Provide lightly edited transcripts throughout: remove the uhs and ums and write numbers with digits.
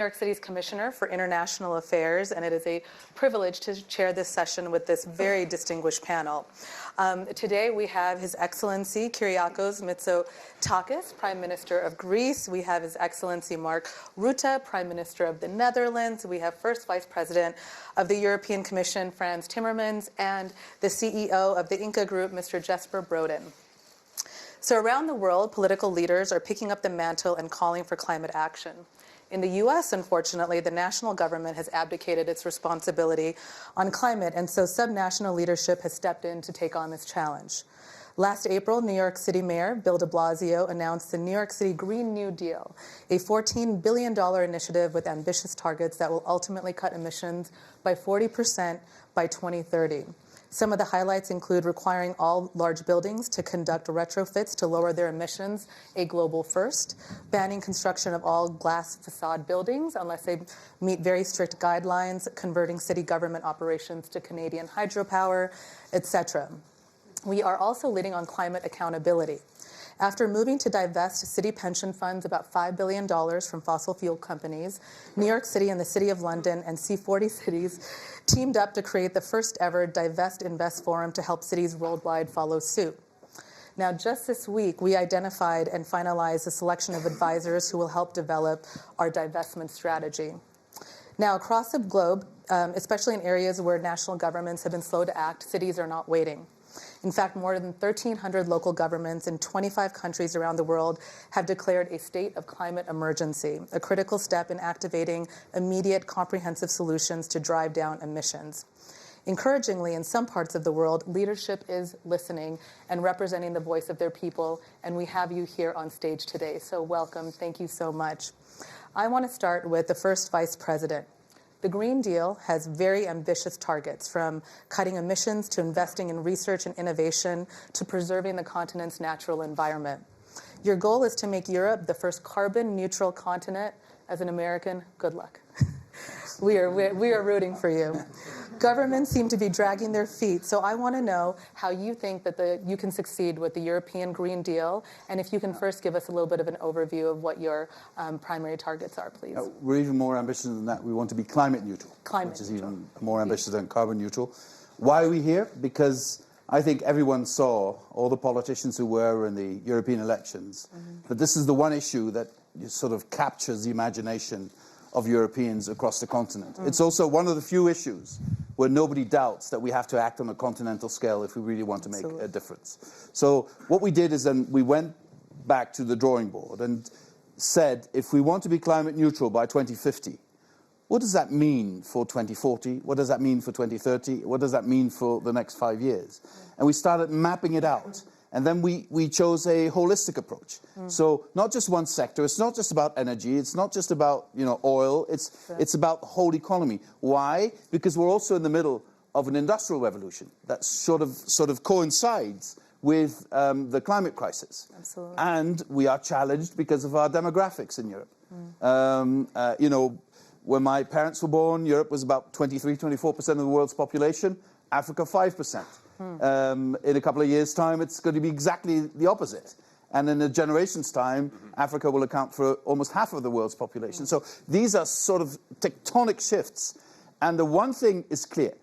New York City's Commissioner for International Affairs, and it is a privilege to chair this session with this very distinguished panel. Today we have His Excellency Kyriakos Mitsotakis, Prime Minister of Greece. We have His Excellency Mark Rutte, Prime Minister of the Netherlands. We have First Vice President of the European Commission, Frans Timmermans, and the CEO of the Inca Group, Mr. Jesper Brodin. So around the world, political leaders are picking up the mantle and calling for climate action. In the U.S., unfortunately, the national government has abdicated its responsibility on climate, and so subnational leadership has stepped in to take on this challenge. Last April, New York City Mayor Bill de Blasio announced the New York City Green New Deal, a $14 billion initiative with ambitious targets that will ultimately cut emissions by 40% by 2030. Some of the highlights include requiring all large buildings to conduct retrofits to lower their emissions, a global first, banning construction of all glass facade buildings unless they meet very strict guidelines, converting city government operations to Canadian hydropower, etc. We are also leading on climate accountability. After moving to divest city pension funds about $5 billion from fossil fuel companies, New York City and the City of London and C40 cities teamed up to create the first ever Divest Invest Forum to help cities worldwide follow suit. Now, just this week, we identified and finalized a selection of advisors who will help develop our divestment strategy. Now, across the globe, especially in areas where national governments have been slow to act, cities are not waiting. In fact, more than 1,300 local governments in 25 countries around the world have declared a state of climate emergency, a critical step in activating immediate comprehensive solutions to drive down emissions. Encouragingly, in some parts of the world, leadership is listening and representing the voice of their people, and we have you here on stage today. So welcome. Thank you so much. I want to start with the first Vice President. The Green Deal has very ambitious targets, from cutting emissions to investing in research and innovation to preserving the continent's natural environment. Your goal is to make Europe the first carbon-neutral continent. As an American, good luck. We are rooting for you. Governments seem to be dragging their feet, so I want to know how you think that you can succeed with the European Green Deal, and if you can first give us a little bit of an overview of what your primary targets are, please. We're even more ambitious than that. We want to be climate neutral, which is even more ambitious than carbon neutral. Why are we here? Because I think everyone saw, all the politicians who were in the European elections, that this is the one issue that sort of captures the imagination of Europeans across the continent. It's also one of the few issues where nobody doubts that we have to act on a continental scale if we really want to make a difference. So what we did is then we went back to the drawing board and said, if we want to be climate neutral by 2050, what does that mean for 2040? What does that mean for 2030? What does that mean for the next 5 years? And we started mapping it out. And then we chose a holistic approach. So not just one sector. It's not just about energy. It's not just about oil. It's about the whole economy. Why? Because we're also in the middle of an industrial revolution that sort of coincides with the climate crisis. Absolutely. And we are challenged because of our demographics in Europe. When my parents were born, Europe was about 23–24% of the world's population. Africa, 5%. In a couple of years' time, it's going to be exactly the opposite. And in a generation's time, Africa will account for almost half of the world's population. So these are sort of tectonic shifts. And the one thing is clear.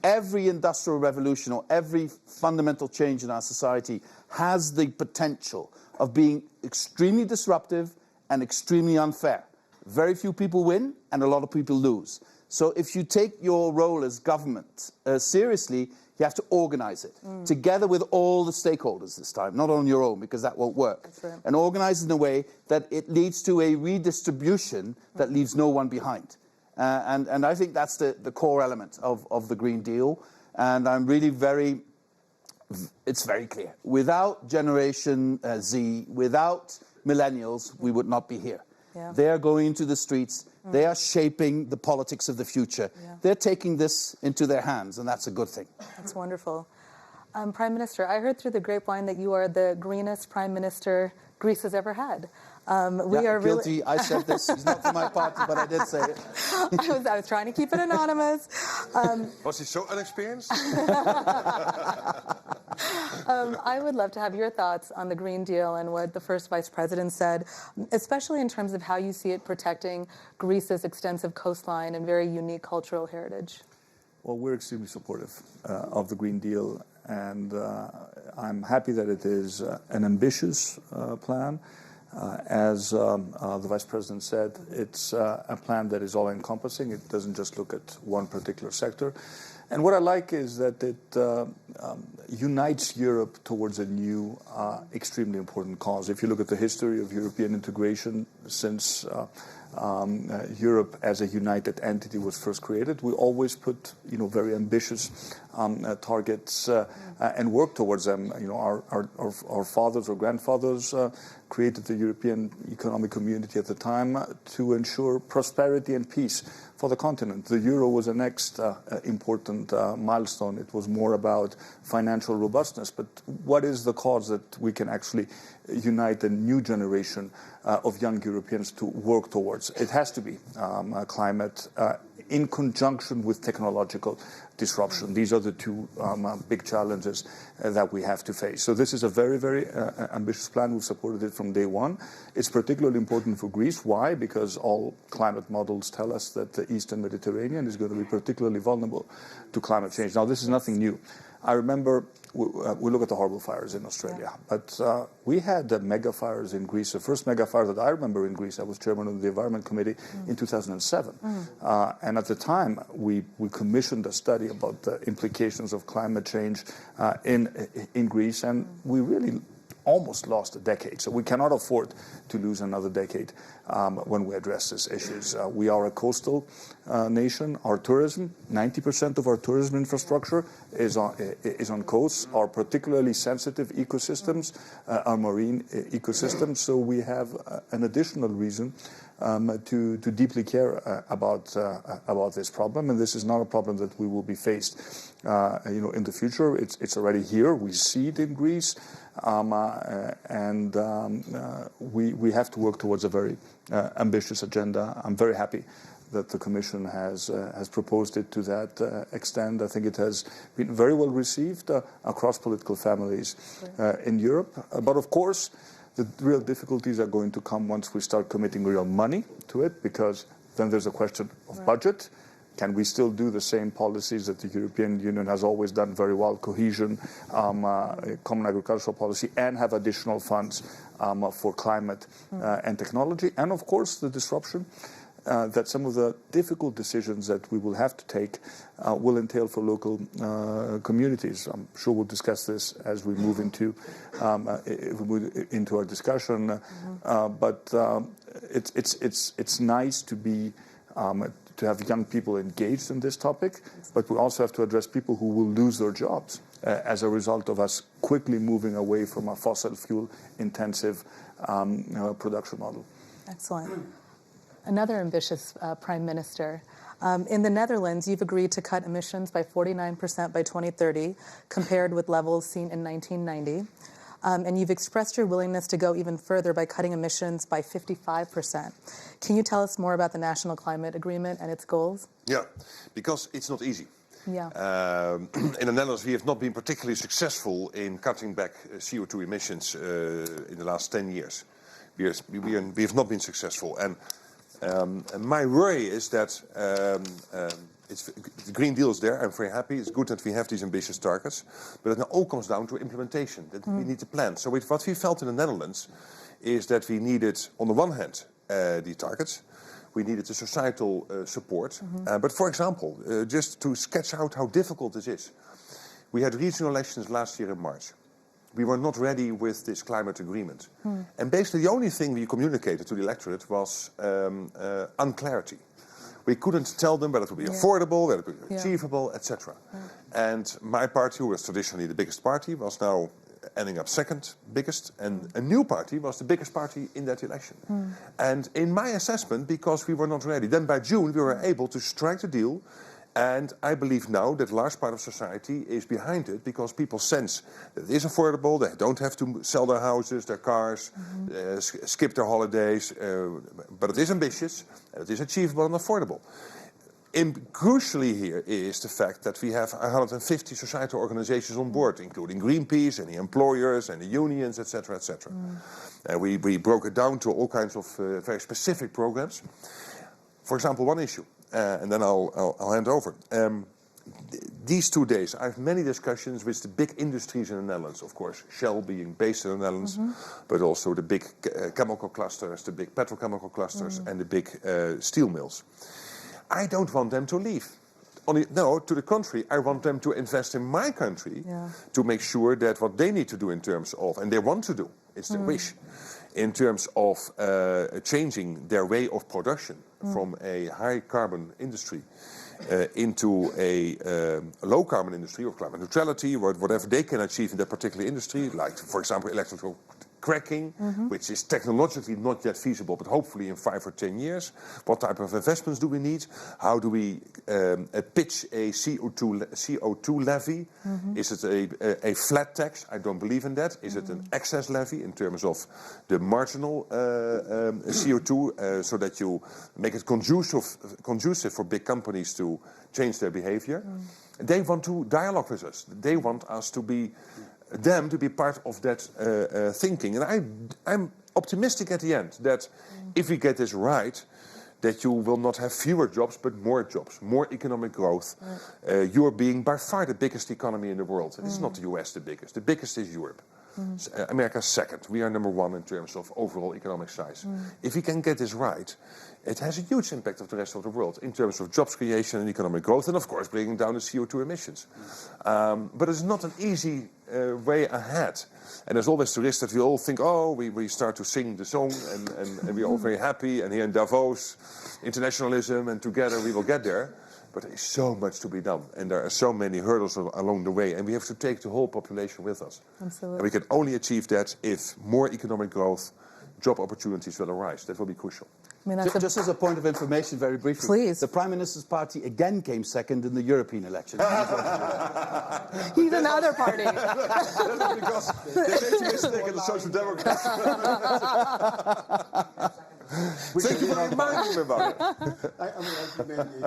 Every industrial revolution or every fundamental change in our society has the potential of being extremely disruptive and extremely unfair. Very few people win and a lot of people lose. So if you take your role as government seriously, you have to organize it together with all the stakeholders this time, not on your own, because that won't work. That's right. And organize in a way that it leads to a redistribution that leaves no one behind. And I think that's the core element of the Green Deal. And I'm really it's very clear. Without Generation Z, without millennials, we would not be here. Yeah. They are going into the streets. They are shaping the politics of the future. Yeah. They're taking this into their hands, and that's a good thing. That's wonderful. Prime Minister, I heard through the grapevine that you are the greenest Prime Minister Greece has ever had. We are guilty. Really I said this. It's not for my party, but I did say it. I was trying to keep it anonymous. Was he so unexperienced? I would love to have your thoughts on the Green Deal and what the first Vice President said, especially in terms of how you see it protecting Greece's extensive coastline and very unique cultural heritage. Well, we're extremely supportive of the Green Deal, and I'm happy that it is an ambitious plan. As the Vice President said, it's a plan that is all-encompassing. It doesn't just look at one particular sector. And what I like is that it unites Europe towards a new, extremely important cause. If you look at the history of European integration since Europe as a united entity was first created, we always put, very ambitious targets and work towards them. Our fathers or grandfathers created the European Economic Community at the time to ensure prosperity and peace for the continent. The euro was the next important milestone. It was more about financial robustness. But what is the cause that we can actually unite a new generation of young Europeans to work towards? It has to be climate in conjunction with technological disruption. These are the two big challenges that we have to face. So this is a very, very ambitious plan. We've supported it from day one. It's particularly important for Greece. Why? Because all climate models tell us that the Eastern Mediterranean is going to be particularly vulnerable to climate change. Now, this is nothing new. I remember we look at the horrible fires in Australia, but we had mega fires in Greece. The first mega fire that I remember in Greece, I was chairman of the Environment Committee in 2007. And at the time, we commissioned a study about the implications of climate change in Greece, and we really almost lost a decade. So we cannot afford to lose another decade when we address these issues. We are a coastal nation. Our tourism, 90% of our tourism infrastructure is on coasts. Our particularly sensitive ecosystems are marine ecosystems. So we have an additional reason to deeply care about this problem, and this is not a problem that we will be faced, in the future. It's already here. We see it in Greece, and we have to work towards a very ambitious agenda. I'm very happy that the Commission has proposed it to that extent. I think it has been very well received across political families in Europe. But of course, the real difficulties are going to come once we start committing real money to it, because then there's a question of budget. Can we still do the same policies that the European Union has always done very well, cohesion, common agricultural policy, and have additional funds for climate and technology? And of course, the disruption that some of the difficult decisions that we will have to take will entail for local communities. I'm sure we'll discuss this as we move into our discussion. But it's nice to have young people engaged in this topic, but we also have to address people who will lose their jobs as a result of us quickly moving away from a fossil fuel intensive production model. Excellent. Another ambitious Prime Minister. In the Netherlands, you've agreed to cut emissions by 49% by 2030, compared with levels seen in 1990. And you've expressed your willingness to go even further by cutting emissions by 55%. Can you tell us more about the National Climate Agreement and its goals? Yeah, because it's not easy. Yeah. In the Netherlands, we have not been particularly successful in cutting back CO2 emissions in the last 10 years. We have not been successful. And my worry is that the Green Deal is there. I'm very happy. It's good that we have these ambitious targets. But it now all comes down to implementation, that we need to plan. So what we felt in the Netherlands is that we needed, on the one hand, the targets. We needed the societal support. But for example, just to sketch out how difficult this is, we had regional elections last year in March. We were not ready with this climate agreement. And basically the only thing we communicated to the electorate was unclarity. We couldn't tell them whether it would be affordable, whether it would be achievable, etc. And my party, who was traditionally the biggest party, was now ending up second biggest, and a new party was the biggest party in that election. And in my assessment, because we were not ready, then by June we were able to strike the deal. And I believe now that a large part of society is behind it, because people sense that it is affordable, they don't have to sell their houses, their cars, skip their holidays, but it is ambitious, and it is achievable and affordable. Crucially here is the fact that we have 150 societal organizations on board, including Greenpeace and the employers and the unions, etc., etc. We broke it down to all kinds of very specific programs. For example, one issue, and then I'll hand over. These 2 days, I have many discussions with the big industries in the Netherlands, of course. Shell being based in the Netherlands, but also the big chemical clusters, the big petrochemical clusters, and the big steel mills. I don't want them to leave. No, to the contrary, I want them to invest in my country to make sure that what they need to do in terms of, and they want to do, it's their wish, in terms of changing their way of production from a high carbon industry into a low carbon industry or climate neutrality, whatever they can achieve in that particular industry, like, for example, electrical cracking, which is technologically not yet feasible, but hopefully in 5 or 10 years. What type of investments do we need? How do we pitch a CO2 levy? Is it a flat tax? I don't believe in that. Is it an excess levy in terms of the marginal CO2 so that you make it conducive for big companies to change their behavior? They want to dialogue with us. They want us to be them to be part of that thinking. And I'm optimistic at the end that if we get this right, that you will not have fewer jobs, but more jobs, more economic growth. You're being by far the biggest economy in the world. It is not the US the biggest. The biggest is Europe. America's second. We are number 1 in terms of overall economic size. If we can get this right, it has a huge impact on the rest of the world in terms of jobs creation and economic growth, and of course bringing down the CO2 emissions. But it's not an easy way ahead. And there's always the risk that we all think, oh, we start to sing the song and we're all very happy, and here in Davos, internationalism, and together we will get there. But there is so much to be done, and there are so many hurdles along the way, and we have to take the whole population with us. Absolutely. And we can only achieve that if more economic growth, job opportunities will arise. That will be crucial. I mean, that's Just as a point of information, very briefly. Please. The Prime Minister's party again came second in the European election. He's another party. Because they made a mistake in the Social Democrats. Thank you for reminding me about it.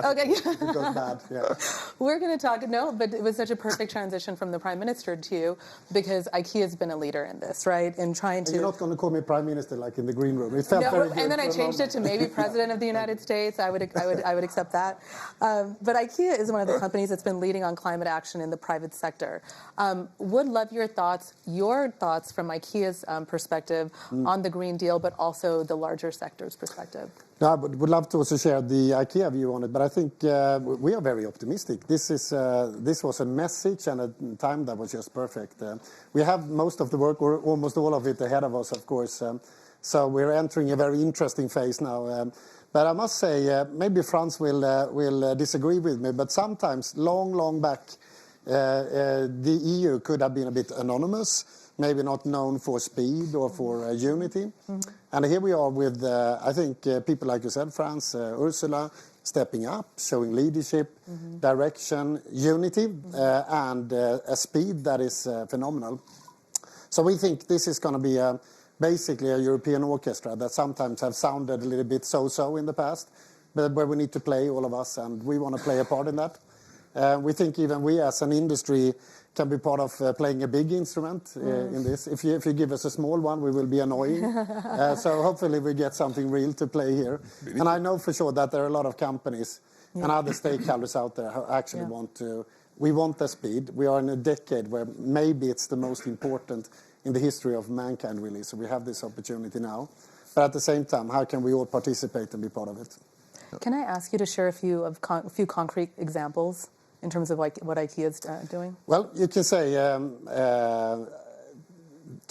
Okay. It goes bad, yeah. We're going to talk, but it was such a perfect transition from the Prime Minister to you, because IKEA's been a leader in this, right? In trying to... You're not going to call me Prime Minister like in the green room. It felt very good. And then I changed it to maybe President of the United States. I would accept that. But IKEA is one of the companies that's been leading on climate action in the private sector. Would love your thoughts from IKEA's perspective on the Green Deal, but also the larger sector's perspective. No, I would love to also share the IKEA view on it, but I think we are very optimistic. This was a message and a time that was just perfect. We have most of the work, or almost all of it, ahead of us, of course. So we're entering a very interesting phase now. But I must say, maybe Frans will disagree with me, but sometimes, long back, the EU could have been a bit anonymous, maybe not known for speed or for unity. And here we are with, I think, people like you said, Frans, Ursula, stepping up, showing leadership, direction, unity, and a speed that is phenomenal. So we think this is going to be basically a European orchestra that sometimes have sounded a little bit so-so in the past, but where we need to play, all of us, and we want to play a part in that. We think even we as an industry can be part of playing a big instrument in this. If you give us a small one, we will be annoying. So hopefully we get something real to play here. And I know for sure that there are a lot of companies and other stakeholders out there who actually we want the speed. We are in a decade where maybe it's the most important in the history of mankind, really. So we have this opportunity now. But at the same time, how can we all participate and be part of it? Can I ask you to share a few concrete examples in terms of like what IKEA is doing? Well, you can say, to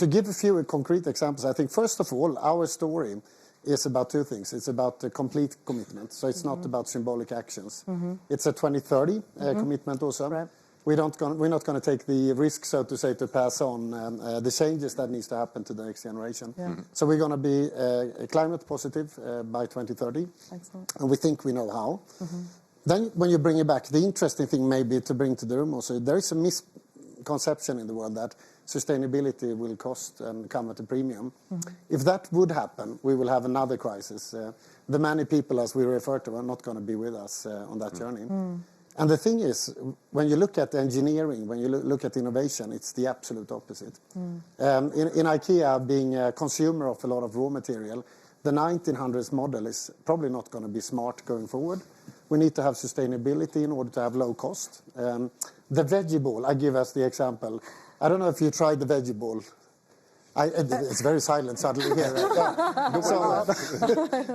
give a few concrete examples, I think first of all, our story is about two things. It's about the complete commitment, so it's not about symbolic actions. It's a 2030 commitment also. Right. We're not going to take the risk, so to say, to pass on the changes that needs to happen to the next generation. So we're going to be climate positive by 2030. Excellent. And we think we know how. Then when you bring it back, the interesting thing maybe to bring to the room also, there is a misconception in the world that sustainability will cost and come at a premium. If that would happen, we will have another crisis. The many people, as we refer to, are not going to be with us on that journey. And the thing is, when you look at engineering, when you look at innovation, it's the absolute opposite. In IKEA, being a consumer of a lot of raw material, the 1900s model is probably not going to be smart going forward. We need to have sustainability in order to have low cost. The veggie ball, I give us the example. I don't know if you tried the veggie ball. It's very silent suddenly here.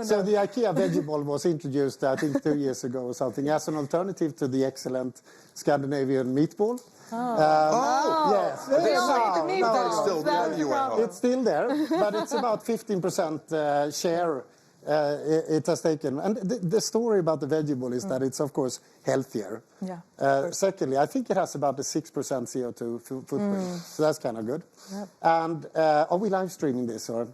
So the IKEA veggie ball was introduced, I think, 2 years ago or something, as an alternative to the excellent Scandinavian meatball. Yes. It's still there. It's still there, but it's about 15% share it has taken. And the story about the veggie ball is that it's, of course, healthier. Secondly, I think it has about a 6% CO2 footprint, so that's kind of good. And are we live streaming this? Or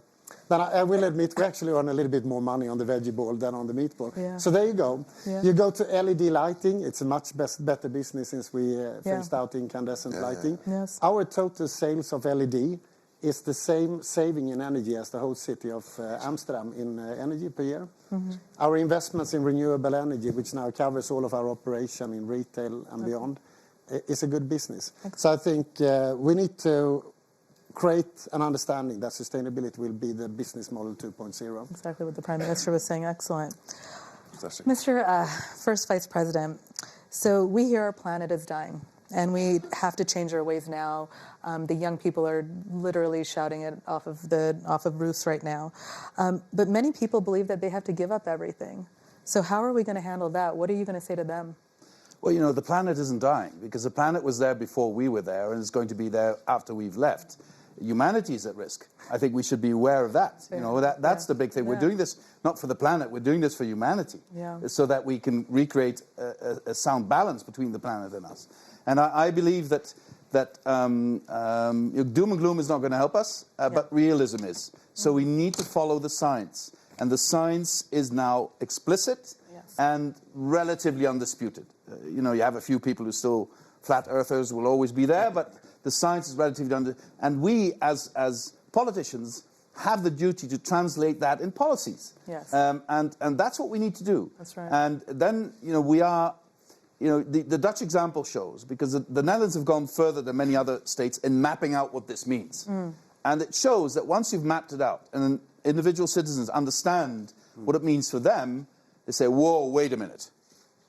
then I will admit we actually earn a little bit more money on the veggie ball than on the meatball. So there you go. You go to LED lighting. It's a much better business since we phased out incandescent lighting. Our total sales of LED is the same saving in energy as the whole city of Amsterdam in energy per year. Our investments in renewable energy, which now covers all of our operation in retail and beyond, is a good business. So I think we need to create an understanding that sustainability will be the business model 2.0. Exactly what the Prime Minister was saying. Excellent. Fantastic. Mr. First Vice President, so we hear our planet is dying. And we have to change our ways now. The young people are literally shouting it off of roofs right now. But many people believe that they have to give up everything. So how are we going to handle that? What are you going to say to them? Well, you know, the planet isn't dying because the planet was there before we were there and is going to be there after we've left. Humanity is at risk. I think we should be aware of that. You know, that's the big thing. We're doing this not for the planet. We're doing this for humanity, so that we can recreate a sound balance between the planet and us. And I believe that doom and gloom is not going to help us, but realism is. So we need to follow the science. And the science is now explicit and relatively undisputed. You know, you have a few people who still, flat earthers will always be there, but the science is relatively undisputed. And we, as politicians, have the duty to translate that in policies. And that's what we need to do. That's right. And then, you know, we are... You know, the Dutch example shows, because the Netherlands have gone further than many other states in mapping out what this means. And it shows that once you've mapped it out and individual citizens understand what it means for them, they say, whoa, wait a minute.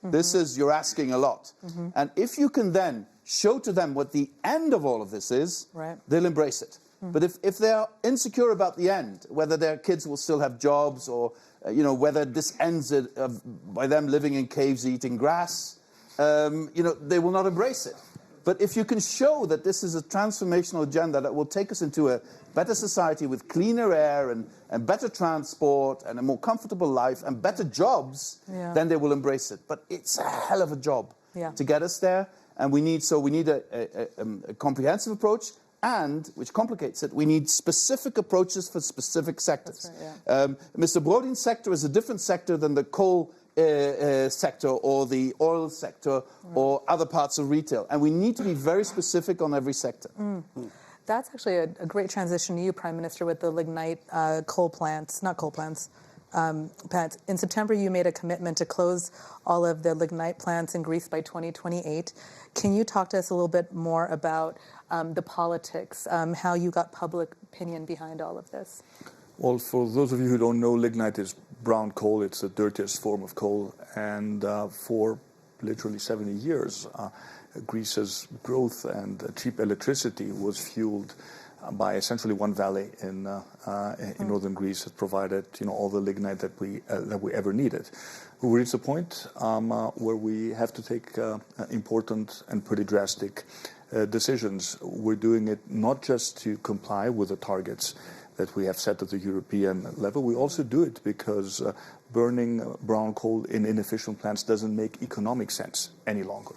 This is, you're asking a lot. And if you can then show to them what the end of all of this is, they'll embrace it. But if they're insecure about the end, whether their kids will still have jobs or, you know, whether this ends by them living in caves eating grass, you know, they will not embrace it. But if you can show that this is a transformational agenda that will take us into a better society with cleaner air and better transport and a more comfortable life and better jobs, then they will embrace it. But it's a hell of a job to get us there. And we need a comprehensive approach, and, which complicates it, we need specific approaches for specific sectors. Mr. Brodin's sector is a different sector than the coal sector or the oil sector or other parts of retail. And we need to be very specific on every sector. That's actually a great transition to you, Prime Minister, with the lignite plants. In September, you made a commitment to close all of the lignite plants in Greece by 2028. Can you talk to us a little bit more about the politics, how you got public opinion behind all of this? Well, for those of you who don't know, lignite is brown coal. It's the dirtiest form of coal. And for literally 70 years, Greece's growth and cheap electricity was fueled by essentially one valley in northern Greece that provided, you know, all the lignite that we ever needed. We reached a point where we have to take important and pretty drastic decisions. We're doing it not just to comply with the targets that we have set at the European level. We also do it because burning brown coal in inefficient plants doesn't make economic sense any longer.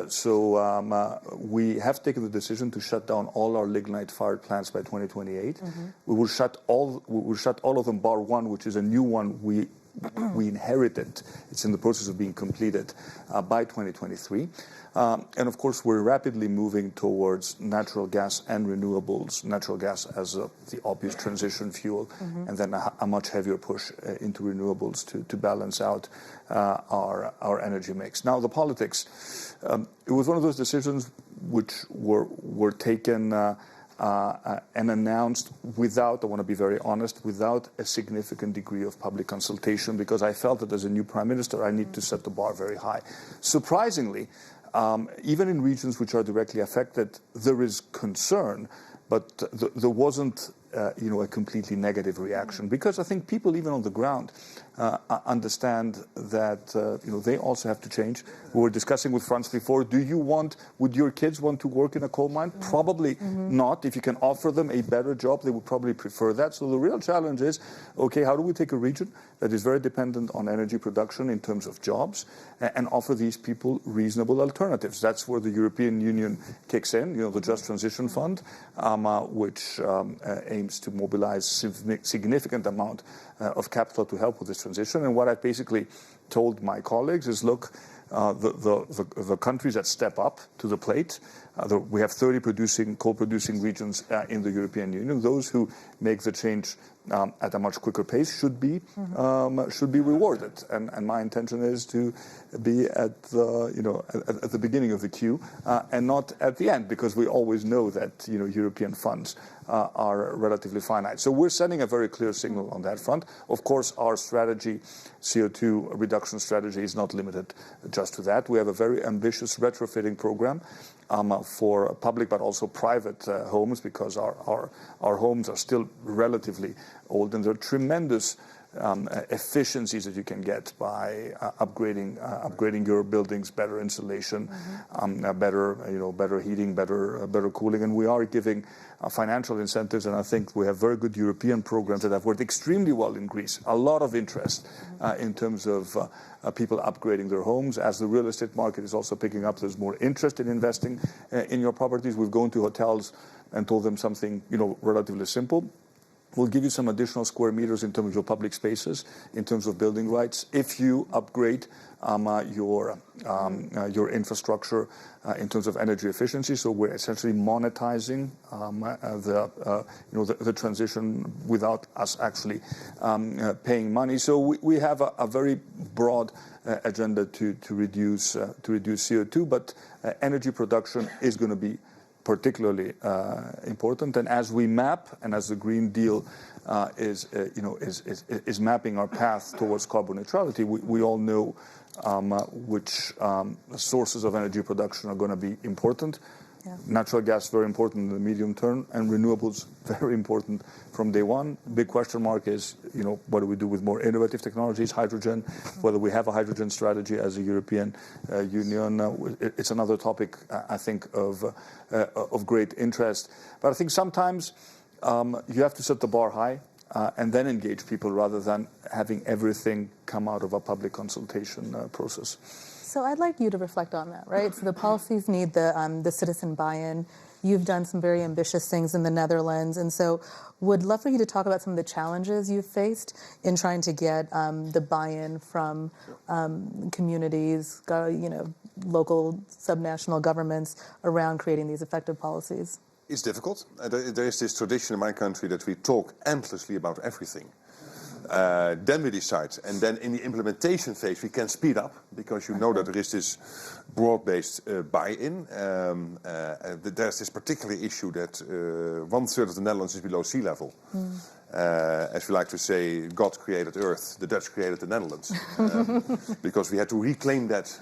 So we have taken the decision to shut down all our lignite-fired plants by 2028. We will shut all of them bar one, which is a new one we we inherited. It's in the process of being completed by 2023. And of course, we're rapidly moving towards natural gas and renewables, natural gas as the obvious transition fuel, and then a much heavier push into renewables to balance out our energy mix. Now, the politics, it was one of those decisions which were taken and announced without, I want to be very honest, without a significant degree of public consultation, because I felt that as a new prime minister, I need to set the bar very high. Surprisingly, even in regions which are directly affected, there is concern, but there wasn't a completely negative reaction, because I think people even on the ground understand that they also have to change. We were discussing with Franz before, would your kids want to work in a coal mine? Probably not. If you can offer them a better job, they would probably prefer that. So the real challenge is, okay, how do we take a region that is very dependent on energy production in terms of jobs and offer these people reasonable alternatives? That's where the European Union kicks in, the Just Transition Fund, which aims to mobilize significant amount of capital to help with this transition. And what I basically told my colleagues is, look, the countries that step up to the plate, we have 30 coal-producing regions in the European Union. Those who make the change at a much quicker pace should be rewarded. And my intention is to be at the beginning of the queue and not at the end, because we always know that European funds are relatively finite. So we're sending a very clear signal on that front. Of course, our strategy, CO2 reduction strategy, is not limited just to that. We have a very ambitious retrofitting program for public but also private homes, because our homes are still relatively old, and there are tremendous efficiencies that you can get by upgrading your buildings, better insulation, better heating, better cooling, and we are giving financial incentives. And I think we have very good European programs that have worked extremely well in Greece. A lot of interest in terms of people upgrading their homes. As the real estate market is also picking up, there's more interest in investing in your properties. We've gone to hotels and told them something relatively simple. We'll give you some additional square meters in terms of your public spaces, in terms of building rights, if you upgrade your infrastructure in terms of energy efficiency. So we're essentially monetizing the transition without us actually paying money. So we have a very broad agenda to reduce CO2, but energy production is going to be particularly important. And as we map, and as the Green Deal is mapping our path towards carbon neutrality, we all know which sources of energy production are going to be important. Yeah. Natural gas, very important in the medium term, and renewables, very important from day one. Big question mark is, what do we do with more innovative technologies, hydrogen, whether we have a hydrogen strategy as a European Union. It's another topic, I think, of great interest. But I think sometimes you have to set the bar high and then engage people, rather than having everything come out of a public consultation process. So I'd like you to reflect on that, right? So the policies need the citizen buy-in. You've done some very ambitious things in the Netherlands, and so would love for you to talk about some of the challenges you've faced in trying to get the buy-in from communities, local, subnational governments around creating these effective policies. It's difficult. There is this tradition in my country that we talk endlessly about everything. Then we decide, and then in the implementation phase we can speed up, because that there is this broad-based buy-in. There's this particular issue that 1/3 of the Netherlands is below sea level. As we like to say, God created Earth, the Dutch created the Netherlands, because we had to reclaim that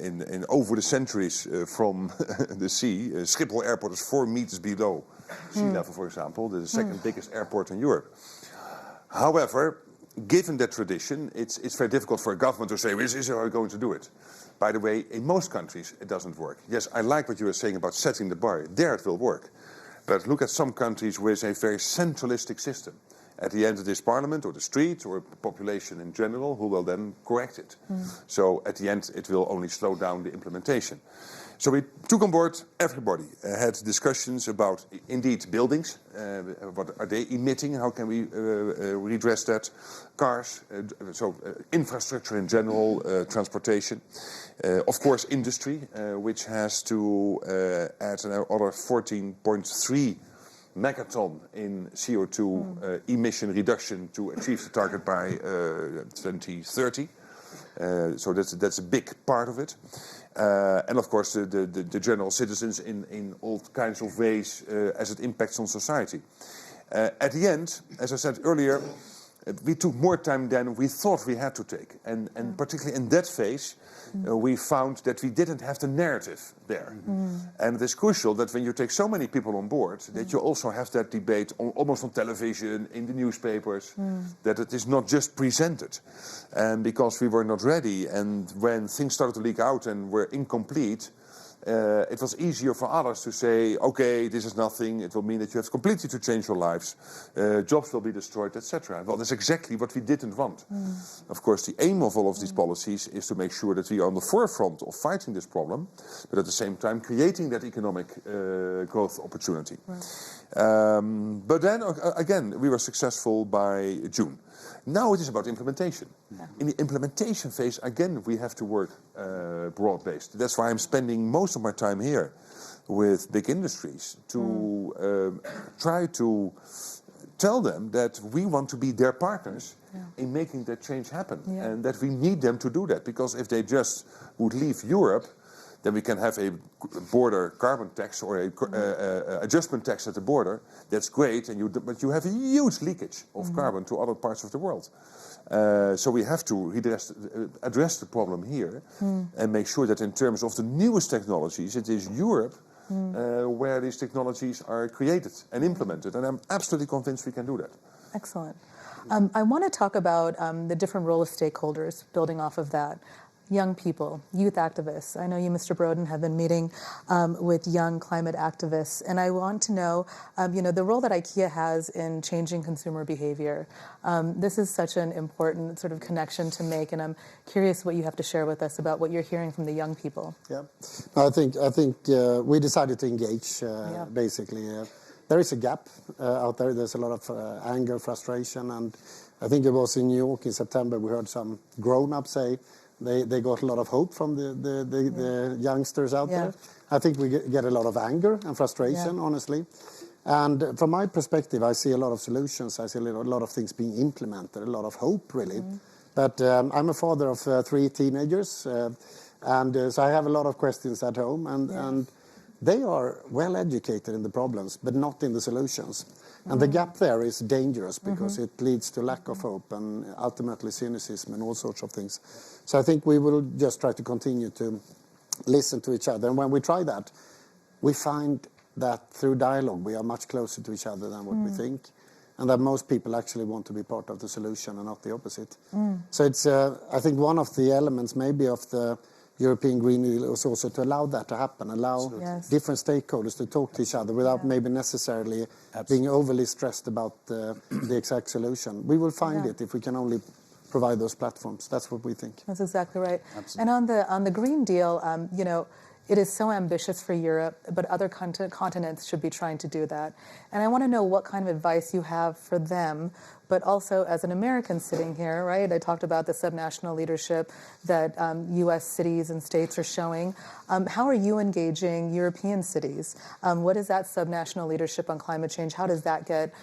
in over the centuries from the sea. Schiphol Airport is 4 meters below sea level, for example, the second biggest airport in Europe. However, given that tradition, it's very difficult for a government to say, is how we're going to do it. By the way, in most countries, it doesn't work. Yes, I like what you were saying about setting the bar. There it will work. But look at some countries where it's a very centralistic system. At the end, it is Parliament or the street or population in general who will then correct it. So at the end, it will only slow down the implementation. So we took on board everybody, had discussions about, indeed, buildings. What are they emitting? How can we redress that? Cars, infrastructure in general, transportation. Of course, industry, which has to add another 14.3 megaton in CO2 emission reduction to achieve the target by 2030. So that's a big part of it. And of course the general citizens in all kinds of ways as it impacts on society. At the end, as I said earlier, we took more time than we thought we had to take. And particularly in that phase, we found that we didn't have the narrative there. And it is crucial that when you take so many people on board, that you also have that debate almost on television, in the newspapers, that it is not just presented. And because we were not ready, and when things started to leak out and were incomplete, it was easier for others to say, okay, this is nothing, it will mean that you have completely to change your lives, jobs will be destroyed, etc. Well, that's exactly what we didn't want. Of course, the aim of all of these policies is to make sure that we are on the forefront of fighting this problem, but at the same time creating that economic growth opportunity. But then, again, we were successful by June. Now it is about implementation. In the implementation phase, again, we have to work broad-based. That's why I'm spending most of my time here with big industries to try to tell them that we want to be their partners in making that change happen. And that we need them to do that. Because if they just would leave Europe, then we can have a border carbon tax or a adjustment tax at the border. That's great, but you have a huge leakage of carbon to other parts of the world. So we have to address the problem here and make sure that in terms of the newest technologies, it is Europe where these technologies are created and implemented. And I'm absolutely convinced we can do that. Excellent. I want to talk about the different role of stakeholders, building off of that. Young people, youth activists. I know you, Mr. Broden, have been meeting with young climate activists, and I want to know, the role that IKEA has in changing consumer behavior. This is such an important sort of connection to make, and I'm curious what you have to share with us about what you're hearing from the young people. Yeah, I think we decided to engage. Basically, there is a gap out there. There's a lot of anger, frustration, and I think it was in New York in September. We heard some grown-ups say. They got a lot of hope from the youngsters out there. I think we get a lot of anger and frustration, honestly. And from my perspective, I see a lot of solutions. I see a lot of things being implemented, a lot of hope, really. But I'm a father of 3 teenagers, and so I have a lot of questions at home. And they are well educated in the problems, but not in the solutions. And the gap there is dangerous because it leads to lack of hope and ultimately cynicism and all sorts of things. So I think we will just try to continue to listen to each other. And when we try that, we find that through dialogue we are much closer to each other than what we think. And that most people actually want to be part of the solution and not the opposite. So it's, I think one of the elements maybe of the European Green Deal is also to allow that to happen, allow different stakeholders to talk to each other without maybe necessarily being overly stressed about the exact solution. We will find it if we can only provide those platforms. That's what we think. That's exactly right. Absolutely. And on the Green Deal, it is so ambitious for Europe, but other continents should be trying to do that. And I want to know what kind of advice you have for them, but also as an American sitting here, right? I talked about the subnational leadership that U.S. cities and states are showing. How are you engaging European cities? What is that subnational leadership on climate change? How does that get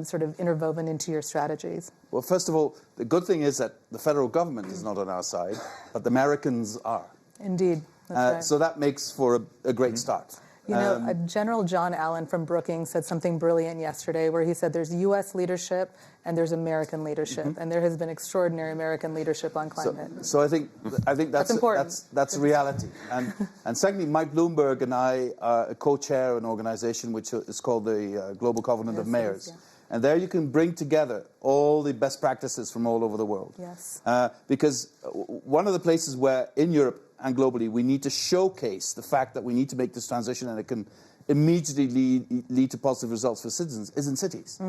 sort of interwoven into your strategies? Well, first of all, the good thing is that the federal government is not on our side, but the Americans are. Indeed. That's right. So that makes for a great start. General John Allen from Brookings said something brilliant yesterday where he said there's U.S. leadership and there's American leadership, and there has been extraordinary American leadership on climate. So I think that's important. That's reality. And secondly, Mike Bloomberg and I co-chair an organization which is called the Global Covenant of Mayors. And there you can bring together all the best practices from all over the world. Yes. Because one of the places where in Europe and globally we need to showcase the fact that we need to make this transition and immediately lead to positive results for citizens is in cities.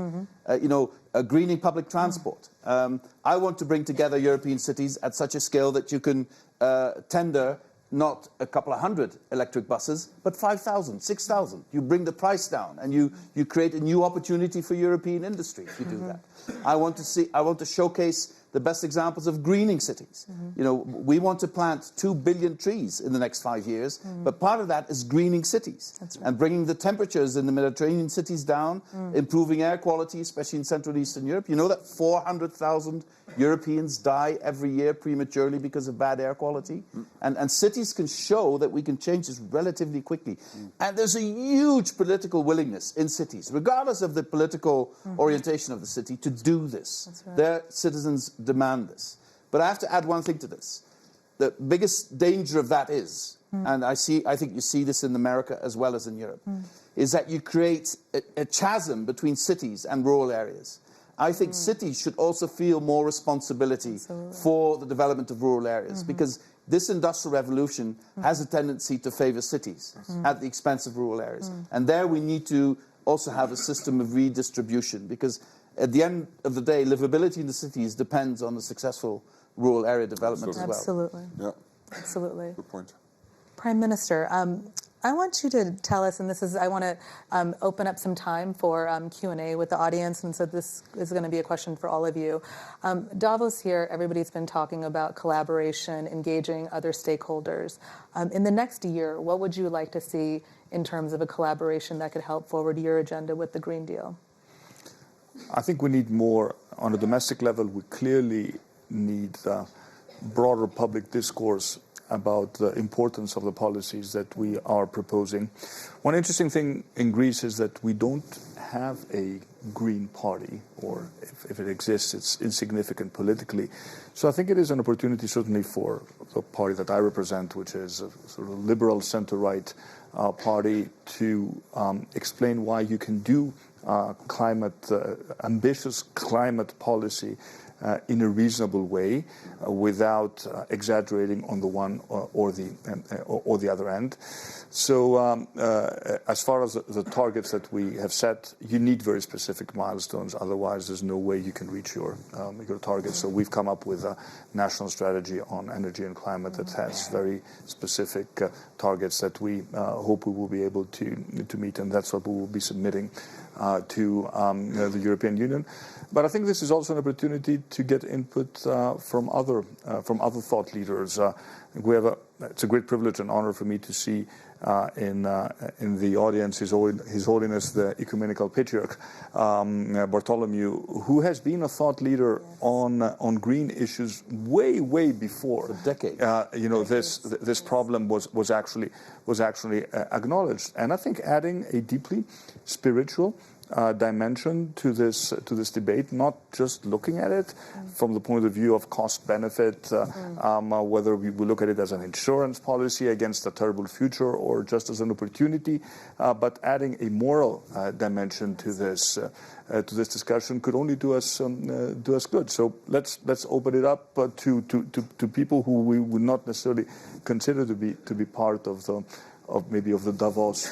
Greening public transport. I want to bring together European cities at such a scale that you can tender not a couple of hundred electric buses, but 5,000, 6,000. You bring the price down, and you create a new opportunity for European industry if you do that. I want to showcase the best examples of greening cities. We want to plant 2 billion trees in the next 5 years, but part of that is greening cities. That's right. And bringing the temperatures in the Mediterranean cities down, improving air quality, especially in Central and Eastern Europe. You know that 400,000 Europeans die every year prematurely because of bad air quality? And cities can show that we can change this relatively quickly. And there's a huge political willingness in cities, regardless of the political orientation of the city, to do this. That's right. Their citizens demand this. But I have to add one thing to this. The biggest danger of that is, and I think you see this in America as well as in Europe, is that you create a chasm between cities and rural areas. I think cities should also feel more responsibility for the development of rural areas, because this industrial revolution has a tendency to favor cities at the expense of rural areas. And there we need to also have a system of redistribution, because at the end of the day, livability in the cities depends on the successful rural area development as well. Absolutely. Yeah, Absolutely. good point. Prime Minister, I want you to tell us, and I want to open up some time for Q&A with the audience, and so this is going to be a question for all of you. Davos here, everybody's been talking about collaboration, engaging other stakeholders. In the next year, what would you like to see in terms of a collaboration that could help forward your agenda with the Green Deal? I think we need more on a domestic level. We clearly need broader public discourse about the importance of the policies that we are proposing. One interesting thing in Greece is that we don't have a Green Party, or if it exists, it's insignificant politically. So I think it is an opportunity certainly for the party that I represent, which is a sort of liberal center-right party, to explain why you can do ambitious climate policy in a reasonable way, without exaggerating on the one or the other end. So as far as the targets that we have set, you need very specific milestones. Otherwise, there's no way you can reach your targets. So we've come up with a national strategy on energy and climate that has very specific targets that we hope we will be able to meet, and that's what we will be submitting to the European Union. But I think this is also an opportunity to get input from other thought leaders. It's a great privilege and honor for me to see in the audience His Holiness the Ecumenical Patriarch Bartholomew, who has been a thought leader on green issues way before. For decades. This problem was actually acknowledged, and I think adding a deeply spiritual dimension to this debate, not just looking at it from the point of view of cost benefit, whether we look at it as an insurance policy against a terrible future or just as an opportunity, but adding a moral dimension to this discussion could only do us good. So let's open it up to people who we would not necessarily consider to be part of the Davos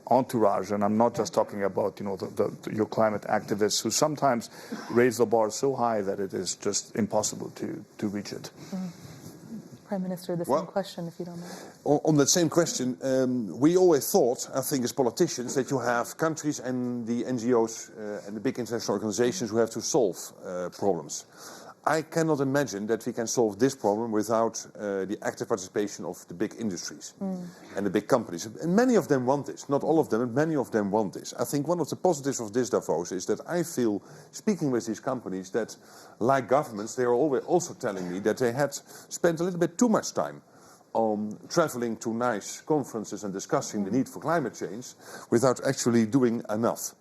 entourage, and I'm not just talking about your climate activists who sometimes raise the bar so high that it is just impossible to reach it. Prime Minister, the same question, if you don't mind. On that same question, we always thought, I think as politicians, that you have countries and the NGOs and the big international organizations who have to solve problems. I cannot imagine that we can solve this problem without the active participation of the big industries and the big companies. And many of them want this. Not all of them, but many of them want this. I think one of the positives of this Davos is that I feel, speaking with these companies, that like governments, they are always also telling me that they had spent a little bit too much time on traveling to nice conferences and discussing the need for climate change without actually doing enough.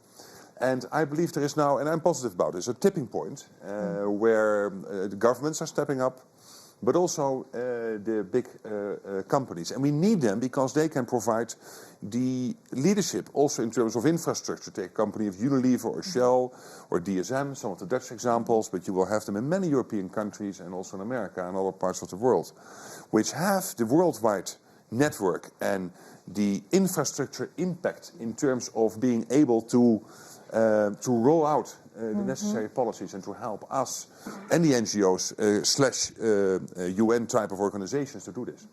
And I believe there is now, and I'm positive about this, a tipping point where the governments are stepping up, but also the big companies. And we need them because they can provide the leadership also in terms of infrastructure. Take a company of Unilever or Shell or DSM, some of the Dutch examples, but you will have them in many European countries and also in America and other parts of the world, which have the worldwide network and the infrastructure impact in terms of being able to roll out the necessary policies and to help us and the NGOs / UN type of organizations to do this.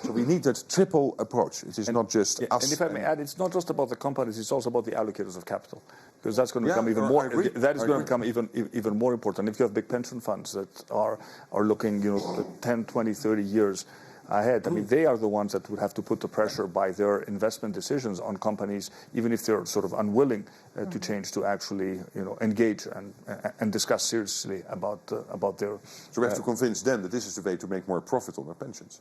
So we need that triple approach. It is not just us. And if I may add, it's not just about the companies; it's also about the allocators of capital, because that's going to become even I more. agree. That is I going to agree. become even more important. If you have big pension funds that are looking, 10, 20, 30 years ahead, I mean, they are the ones that would have to put the pressure by their investment decisions on companies, even if they're sort of unwilling to change, to actually, engage and discuss seriously about their. So we have to convince them that this is the way to make more profit on their pensions.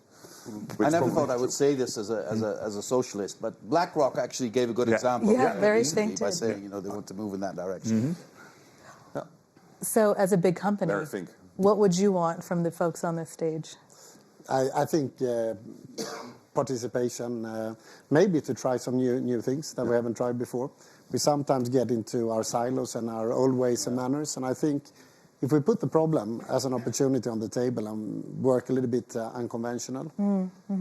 I never thought I would say this as a socialist, but BlackRock actually gave a good example very recently by distinctive. saying, they want to move in that direction. So as a big company, There, I think. what would you want from the folks on this stage? I think participation, maybe to try some new things that we haven't tried before. We sometimes get into our silos and our old ways and manners, and I think if we put the problem as an opportunity on the table and work a little bit unconventional,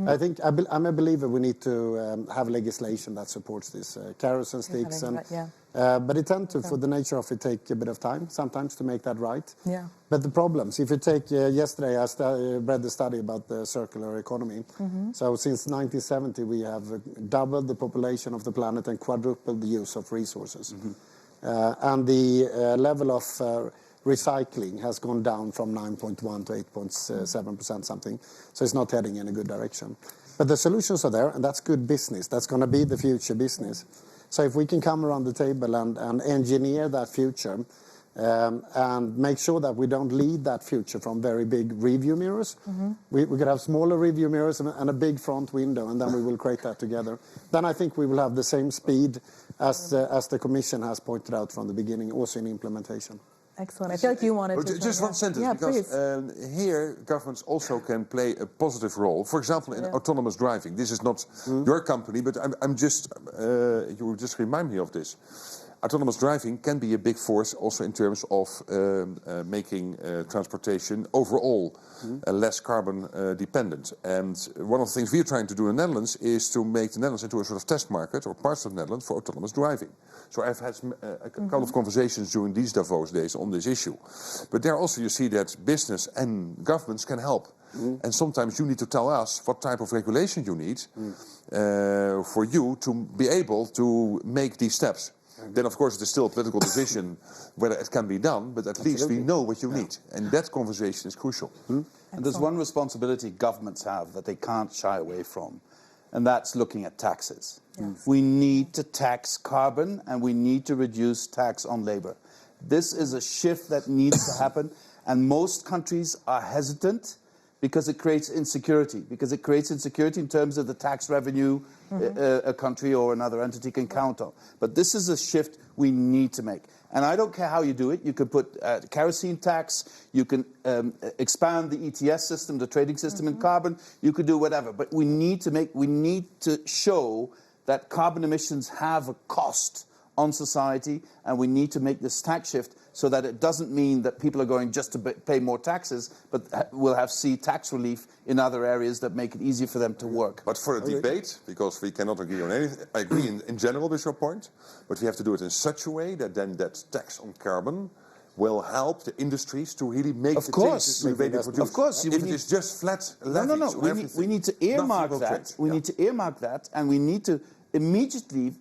I think I'm a believer we need to have legislation that supports this, carrots and sticks, but it tends to, for the nature of it, take a bit of time sometimes to make that right. Yeah. But the problems, if you take yesterday, I read the study about the circular economy. So since 1970, we have doubled the population of the planet and quadrupled the use of resources, and the level of recycling has gone down from 9.1 to 8.7% something. So it's not heading in a good direction. But the solutions are there, and that's good business. That's going to be the future business. So if we can come around the table and engineer that future, and make sure that we don't lead that future from very big review mirrors. We could have smaller review mirrors and a big front window, and then we will create that together. Then I think we will have the same speed as the Commission has pointed out from the beginning, also in implementation. Excellent. I feel like you wanted to... Just one sentence, because here governments also can play a positive role. For example, in autonomous driving. This is not your company, but I'm just, you just remind me of this. Autonomous driving can be a big force also in terms of making transportation overall less carbon dependent. And one of the things we're trying to do in the Netherlands is to make the Netherlands into a sort of test market, or parts of the Netherlands, for autonomous driving. So I've had a couple of conversations during these Davos days on this issue. But there also you see that business and governments can help. And sometimes you need to tell us what type of regulation you need for you to be able to make these steps. Then, of course, it is still a political decision whether it can be done, but at least we know what you need. And that conversation is crucial. And there's one responsibility governments have that they can't shy away from, and that's looking at taxes. We need to tax carbon, and we need to reduce tax on labor. This is a shift that needs to happen, and most countries are hesitant because it creates insecurity, in terms of the tax revenue a country or another entity can count on. But this is a shift we need to make. And I don't care how you do it. You could put kerosene tax, you can expand the ETS system, the trading system in carbon, you could do whatever. But we need to show that carbon emissions have a cost on society, and we need to make this tax shift so that it doesn't mean that people are going just to pay more taxes, but we'll have tax relief in other areas that make it easier for them to work. But for a debate, because we cannot agree on anything, I agree in general with your point, but we have to do it in such a way that then that tax on carbon will help the industries to really make the changes in the way they produce. Of course. If it is just flat levies No. We need to earmark that. We need to earmark that, and we need to immediately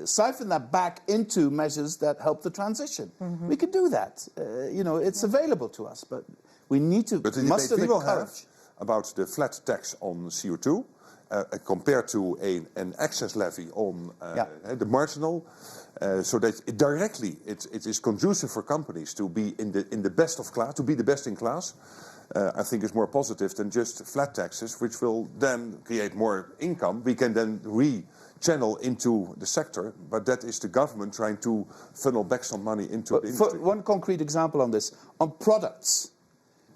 siphon that back into measures that help the transition. We can do that. It's available to us, but we need to muster the courage. About the flat tax on CO2 compared to an excess levy on the marginal, so that it is conducive for companies to be in the best of class, to be the best in class. I think is more positive than just flat taxes, which will then create more income. We can then channel into the sector, but that is the government trying to funnel back some money into the industry. One concrete example on this, on products,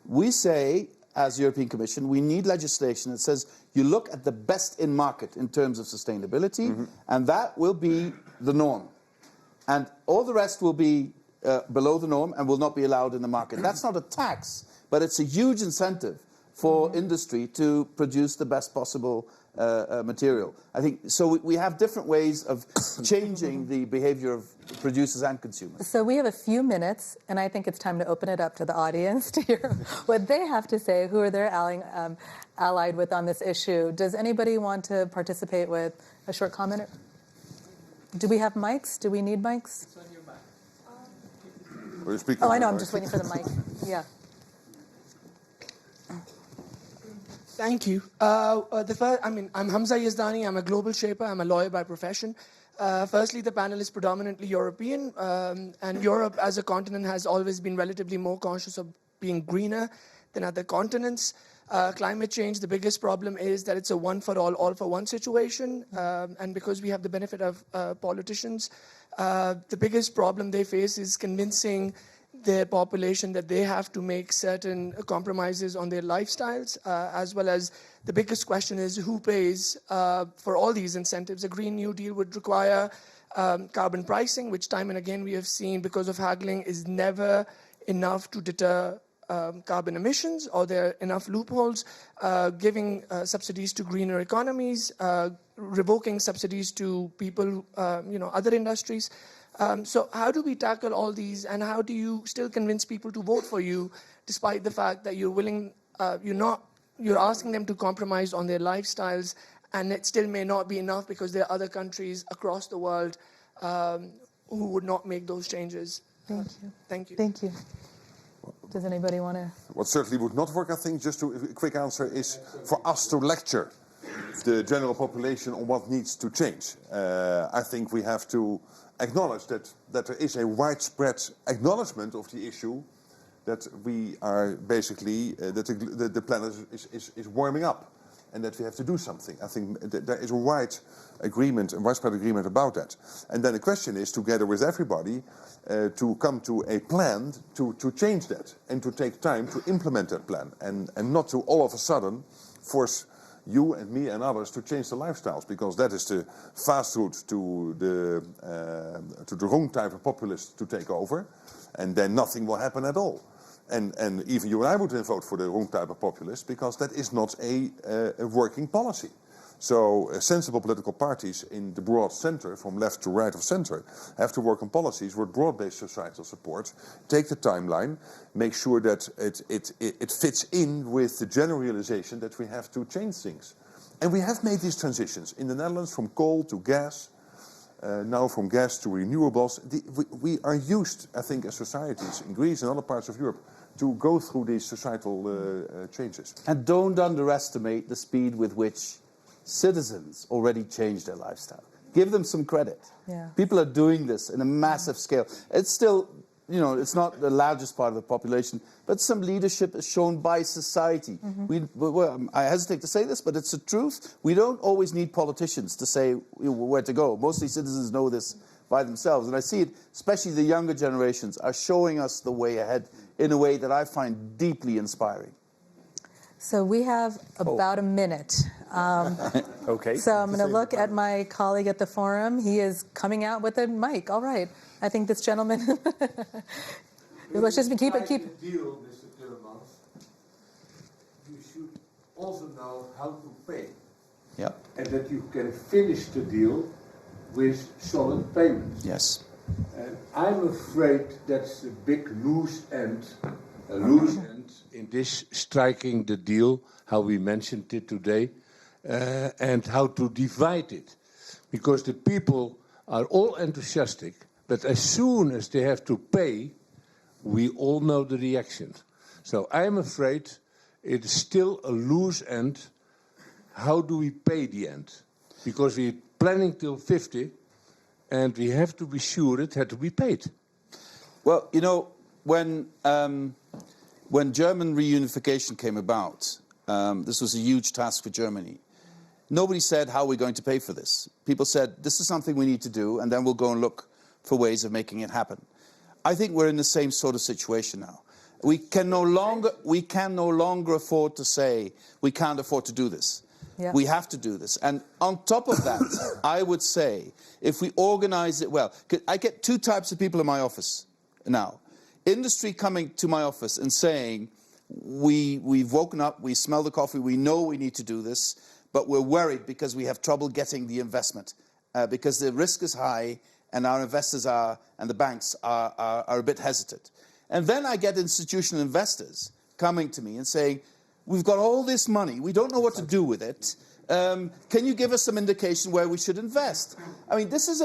we say, as European Commission, we need legislation that says you look at the best in market in terms of sustainability, and that will be the norm. And all the rest will be below the norm and will not be allowed in the market. That's not a tax, but it's a huge incentive for industry to produce the best possible material. I think so. We have different ways of changing the behavior of producers and consumers. So we have a few minutes, and I think it's time to open it up to the audience to hear what they have to say, who are they allied with on this issue. Does anybody want to participate with a short comment? Do we have mics? Do we need mics? It's on your mic. Oh, I know. I'm just waiting for the mic. Yeah. Thank you. I'm Hamza Yazdani. I'm a global shaper. I'm a lawyer by profession. Firstly, the panel is predominantly European, and Europe as a continent has always been relatively more conscious of being greener than other continents. Climate change, the biggest problem is that it's a one-for-all, all-for-one situation, and because we have the benefit of politicians, the biggest problem they face is convincing their population that they have to make certain compromises on their lifestyles, as well as the biggest question is who pays for all these incentives. A Green New Deal would require carbon pricing, which time and again we have seen because of haggling is never enough to deter carbon emissions, or there are enough loopholes, giving subsidies to greener economies, revoking subsidies to people, other industries. So how do we tackle all these, and how do you still convince people to vote for you, despite the fact that you're willing, you're asking them to compromise on their lifestyles, and it still may not be enough because there are other countries across the world who would not make those changes. Thank you. Thank you. Thank you. Does anybody want to? What certainly would not work, I think, just a quick answer, is for us to lecture the general population on what needs to change. I think we have to acknowledge that there is a widespread acknowledgement of the issue that we are basically, that the planet is warming up and that we have to do something. I think there is a widespread agreement about that. And then the question is, together with everybody, to come to a plan to change that and to take time to implement that plan and not to all of a sudden force you and me and others to change their lifestyles, because that is the fast route to the wrong type of populists to take over, and then nothing will happen at all. And even you and I would vote for the wrong type of populist, because that is not a working policy. So sensible political parties in the broad center, from left to right of center, have to work on policies with broad-based societal support, take the timeline, make sure that it fits in with the general realization that we have to change things. And we have made these transitions in the Netherlands from coal to gas, now from gas to renewables. We are used, I think, as societies in Greece and other parts of Europe to go through these societal changes. And don't underestimate the speed with which citizens already changed their lifestyle. Give them some credit. Yeah. People are doing this in a massive scale. It's still, it's not the largest part of the population, but some leadership is shown by society. I hesitate to say this, but it's the truth. We don't always need politicians to say where to go. Mostly citizens know this by themselves. And I see it, especially the younger generations, are showing us the way ahead in a way that I find deeply inspiring. So we have about a minute. Okay. So I'm going to look at my colleague at the forum. He is coming out with a mic. All right. I think this gentleman. Let's just keep it. The deal, Mr. Timmermans, you should also know how to pay. Yeah. And that you can finish the deal with solid payments. Yes. And I'm afraid that's a big loose end in this striking the deal, how we mentioned it today, and how to divide it. Because the people are all enthusiastic, but as soon as they have to pay, we all know the reactions. So I'm afraid it is still a loose end. How do we pay the end? Because we're planning till 50, and we have to be sure it had to be paid. Well, when German reunification came about, this was a huge task for Germany. Nobody said, how are we going to pay for this? People said, this is something we need to do, and then we'll go and look for ways of making it happen. I think we're in the same sort of situation now. We can no longer afford to say, we can't afford to do this. Yeah. We have to do this. And on top of that, I would say, if we organize it well, I get two types of people in my office now. Industry coming to my office and saying, we've woken up, we smell the coffee, we know we need to do this, but we're worried because we have trouble getting the investment, because the risk is high and our investors and the banks are a bit hesitant. And then I get institutional investors coming to me and saying, we've got all this money, we don't know what to do with it. Can you give us some indication where we should invest? I mean, this is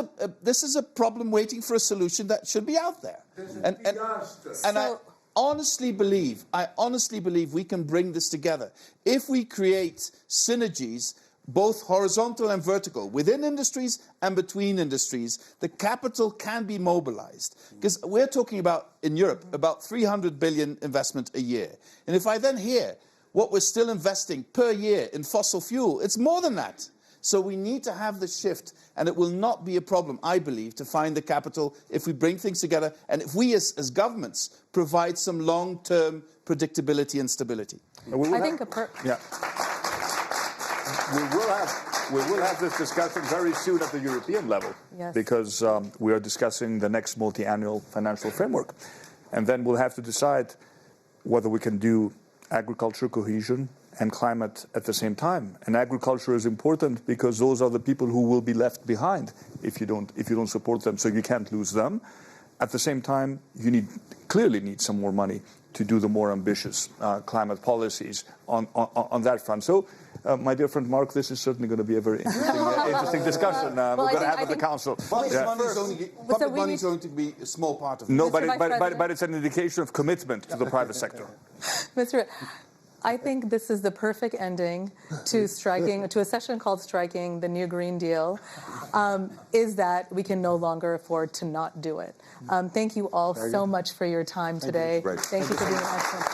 a problem waiting for a solution that should be out there. And I honestly believe we can bring this together. If we create synergies, both horizontal and vertical, within industries and between industries, the capital can be mobilized. Because we're talking about, in Europe, about 300 billion investment a year. And if I then hear what we're still investing per year in fossil fuel, it's more than that. So we need to have the shift, and it will not be a problem, I believe, to find the capital if we bring things together and if we as governments provide some long-term predictability and stability. We will have this discussion very soon at the European level, because we are discussing the next multi-annual financial framework. And then we'll have to decide whether we can do agriculture, cohesion, and climate at the same time. And agriculture is important because those are the people who will be left behind if you don't support them, so you can't lose them. At the same time, you clearly need some more money to do the more ambitious climate policies on that front. So, my dear friend Mark, this is certainly going to be a very interesting discussion we're going to have at the Council. Public money is going to be a small part of it. No, but it's an indication of commitment to the private sector. Mr. I think this is the perfect ending to a session called Striking the New Green Deal, is that we can no longer afford to not do it. Thank you all so much for your time today. Thank you for being excellent.